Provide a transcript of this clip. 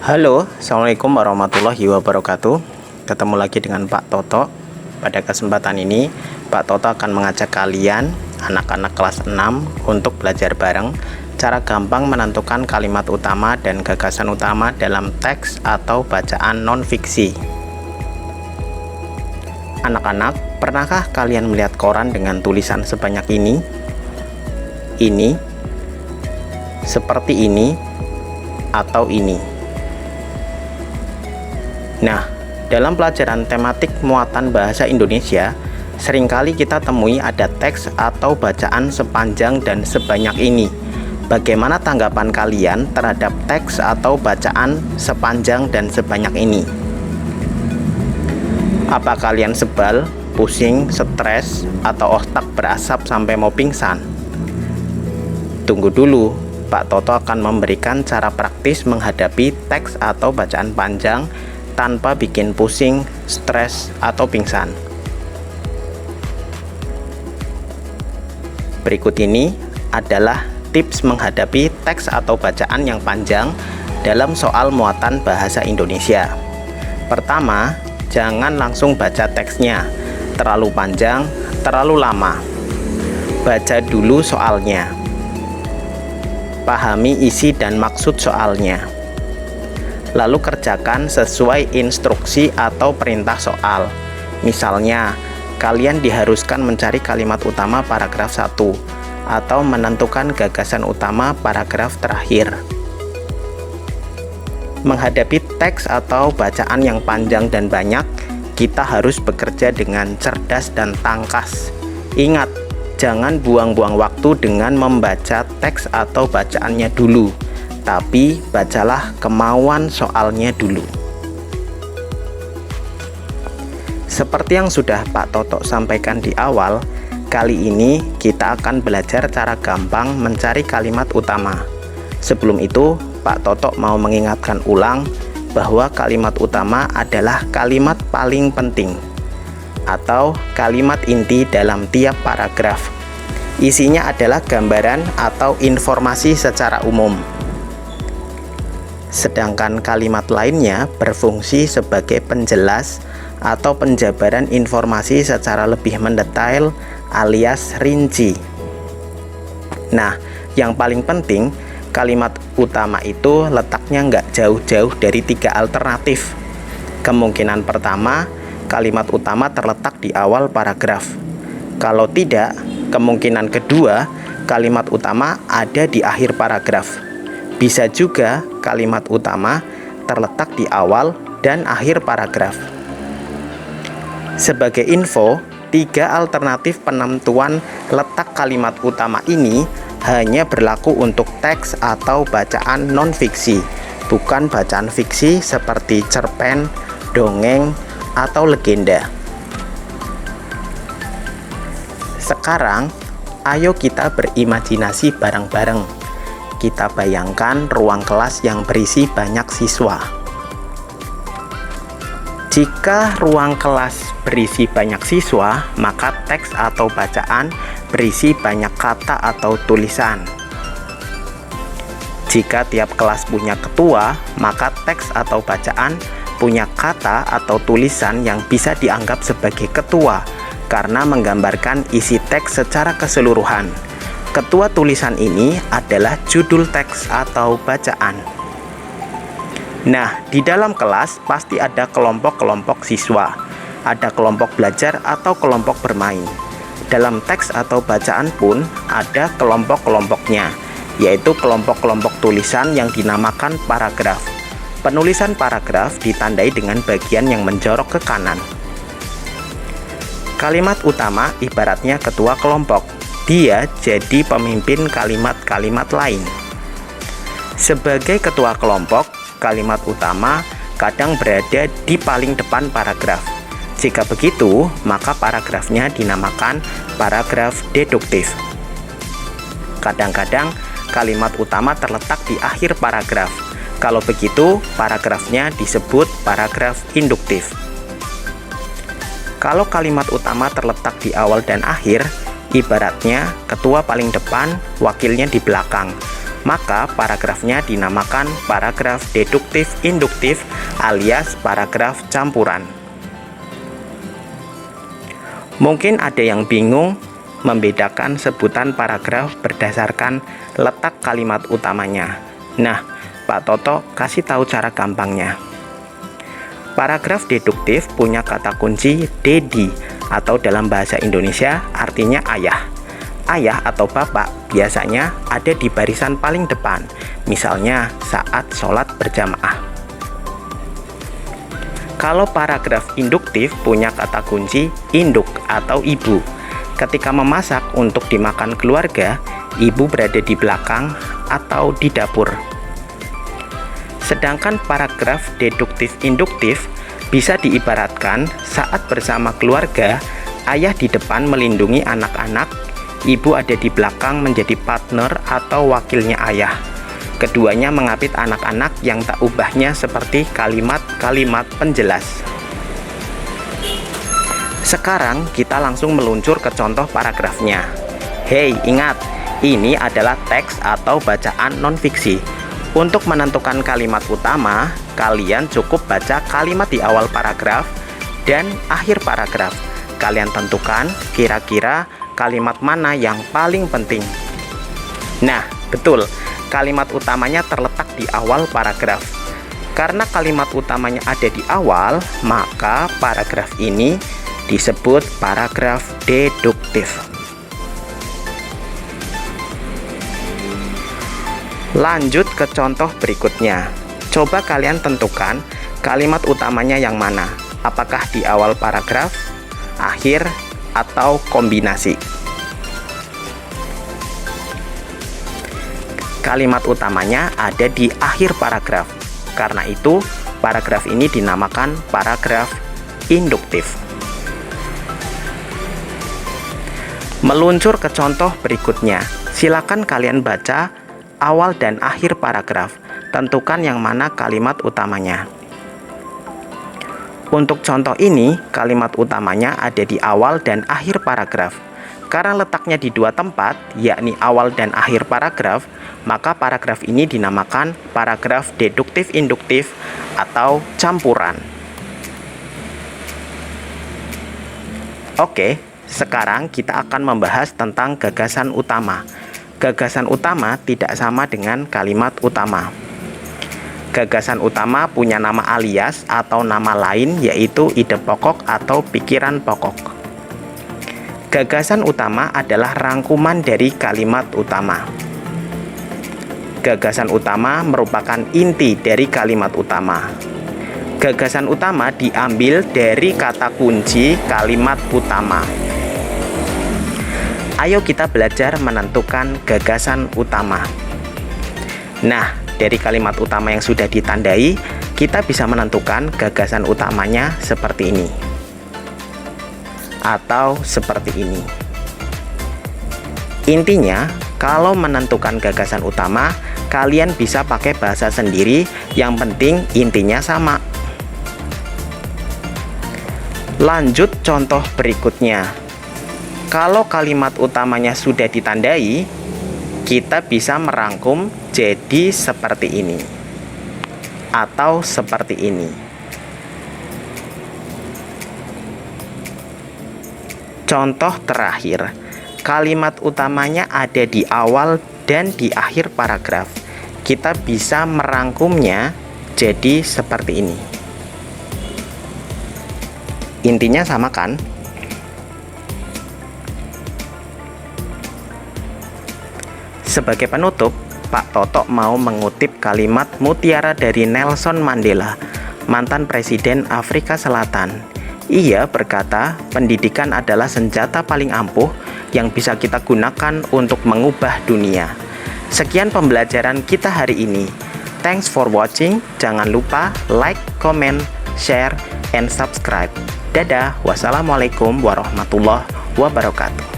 Halo, Assalamualaikum warahmatullahi wabarakatuh. Ketemu lagi dengan Pak Toto. Pada kesempatan ini, Pak Toto akan mengajak kalian, anak-anak kelas 6, untuk belajar bareng cara gampang menentukan kalimat utama dan gagasan utama dalam teks atau bacaan non-fiksi. Anak-anak, pernahkah kalian melihat koran dengan tulisan sebanyak ini? Ini, seperti ini, atau ini? Nah, dalam pelajaran tematik muatan bahasa Indonesia, seringkali kita temui ada teks atau bacaan sepanjang dan sebanyak ini. Bagaimana tanggapan kalian terhadap teks atau bacaan sepanjang dan sebanyak ini? Apa kalian sebal, pusing, stres, atau otak berasap sampai mau pingsan? Tunggu dulu, Pak Toto akan memberikan cara praktis menghadapi teks atau bacaan panjang tanpa bikin pusing, stres, atau pingsan. Berikut ini adalah tips menghadapi teks atau bacaan yang panjang dalam soal muatan bahasa Indonesia. Pertama, jangan langsung baca teksnya, terlalu panjang, terlalu lama. Baca dulu soalnya. Pahami isi dan maksud soalnya. Lalu kerjakan sesuai instruksi atau perintah soal. Misalnya, kalian diharuskan mencari kalimat utama paragraf 1 atau menentukan gagasan utama paragraf terakhir. Menghadapi teks atau bacaan yang panjang dan banyak, kita harus bekerja dengan cerdas dan tangkas. Ingat, jangan buang-buang waktu dengan membaca teks atau bacaannya dulu, tapi bacalah kemauan soalnya dulu. Seperti yang sudah Pak Toto sampaikan di awal, kali ini kita akan belajar cara gampang mencari kalimat utama. Sebelum itu, Pak Toto mau mengingatkan ulang bahwa kalimat utama adalah kalimat paling penting atau kalimat inti dalam tiap paragraf. Isinya adalah gambaran atau informasi secara umum. Sedangkan kalimat lainnya berfungsi sebagai penjelas atau penjabaran informasi secara lebih mendetail alias rinci. Nah, yang paling penting, kalimat utama itu letaknya nggak jauh-jauh dari 3 alternatif. Kemungkinan pertama, kalimat utama terletak di awal paragraf. Kalau tidak, kemungkinan kedua, kalimat utama ada di akhir paragraf. Bisa juga kalimat utama terletak di awal dan akhir paragraf. Sebagai info, 3 alternatif penentuan letak kalimat utama ini hanya berlaku untuk teks atau bacaan non-fiksi, bukan bacaan fiksi seperti cerpen, dongeng, atau legenda. Sekarang, ayo kita berimajinasi bareng-bareng. Kita bayangkan ruang kelas yang berisi banyak siswa. Jika ruang kelas berisi banyak siswa, maka teks atau bacaan berisi banyak kata atau tulisan. Jika tiap kelas punya ketua, maka teks atau bacaan punya kata atau tulisan yang bisa dianggap sebagai ketua karena menggambarkan isi teks secara keseluruhan. Ketua tulisan ini adalah judul teks atau bacaan. Nah, di dalam kelas pasti ada kelompok-kelompok siswa, ada kelompok belajar atau kelompok bermain. Dalam teks atau bacaan pun ada kelompok-kelompoknya, yaitu kelompok-kelompok tulisan yang dinamakan paragraf. Penulisan paragraf ditandai dengan bagian yang menjorok ke kanan. Kalimat utama ibaratnya ketua kelompok. Dia jadi pemimpin kalimat-kalimat lain. Sebagai ketua kelompok, kalimat utama kadang berada di paling depan paragraf. Jika begitu, maka paragrafnya dinamakan paragraf deduktif. Kadang-kadang kalimat utama terletak di akhir paragraf. Kalau begitu, paragrafnya disebut paragraf induktif. Kalau kalimat utama terletak di awal dan akhir, ibaratnya ketua paling depan, wakilnya di belakang. maka paragrafnya dinamakan paragraf deduktif induktif alias paragraf campuran. Mungkin ada yang bingung membedakan sebutan paragraf berdasarkan letak kalimat utamanya. Nah, Pak Toto kasih tahu cara gampangnya. Paragraf deduktif punya kata kunci dedi atau dalam bahasa Indonesia artinya ayah. Ayah atau bapak biasanya ada di barisan paling depan, misalnya saat sholat berjamaah. Kalau paragraf induktif punya kata kunci induk atau ibu. Ketika memasak untuk dimakan keluarga, ibu berada di belakang atau di dapur. Sedangkan paragraf deduktif induktif bisa diibaratkan saat bersama keluarga, ayah di depan melindungi anak-anak, ibu ada di belakang menjadi partner atau wakilnya ayah. Keduanya mengapit anak-anak yang tak ubahnya seperti kalimat-kalimat penjelas. Sekarang kita langsung meluncur ke contoh paragrafnya. Hei, ingat, ini adalah teks atau bacaan non-fiksi. Untuk menentukan kalimat utama, kalian cukup baca kalimat di awal paragraf dan akhir paragraf. Kalian tentukan kira-kira kalimat mana yang paling penting. Nah, betul. Kalimat utamanya terletak di awal paragraf. Karena kalimat utamanya ada di awal, maka paragraf ini disebut paragraf deduktif. Lanjut ke contoh berikutnya. Coba kalian tentukan kalimat utamanya yang mana. Apakah di awal paragraf, akhir, atau kombinasi? Kalimat utamanya ada di akhir paragraf. Karena itu, paragraf ini dinamakan paragraf induktif. Meluncur ke contoh berikutnya. Silakan kalian baca awal dan akhir paragraf. Tentukan yang mana kalimat utamanya. Untuk contoh ini, kalimat utamanya ada di awal dan akhir paragraf. Karena letaknya di dua tempat, yakni awal dan akhir paragraf, maka paragraf ini dinamakan paragraf deduktif induktif atau campuran. Oke, sekarang kita akan membahas tentang gagasan utama. Gagasan utama tidak sama dengan kalimat utama. Gagasan utama punya nama alias atau nama lain, yaitu ide pokok atau pikiran pokok. Gagasan utama adalah rangkuman dari kalimat utama. Gagasan utama merupakan inti dari kalimat utama. Gagasan utama diambil dari kata kunci kalimat utama. Ayo kita belajar menentukan gagasan utama. Nah, dari kalimat utama yang sudah ditandai, kita bisa menentukan gagasan utamanya seperti ini atau seperti ini. Intinya, kalau menentukan gagasan utama, kalian bisa pakai bahasa sendiri, yang penting intinya sama. Lanjut contoh berikutnya. Kalau kalimat utamanya sudah ditandai, kita bisa merangkum jadi seperti ini atau seperti ini. Contoh terakhir, kalimat utamanya ada di awal dan di akhir paragraf. Kita bisa merangkumnya jadi seperti ini. Intinya sama kan? Sebagai penutup, Pak Toto mau mengutip kalimat mutiara dari Nelson Mandela, mantan Presiden Afrika Selatan. Ia berkata, pendidikan adalah senjata paling ampuh yang bisa kita gunakan untuk mengubah dunia. Sekian pembelajaran kita hari ini. Thanks for watching. Jangan lupa like, comment, share, and subscribe. Dadah. Wassalamualaikum warahmatullahi wabarakatuh.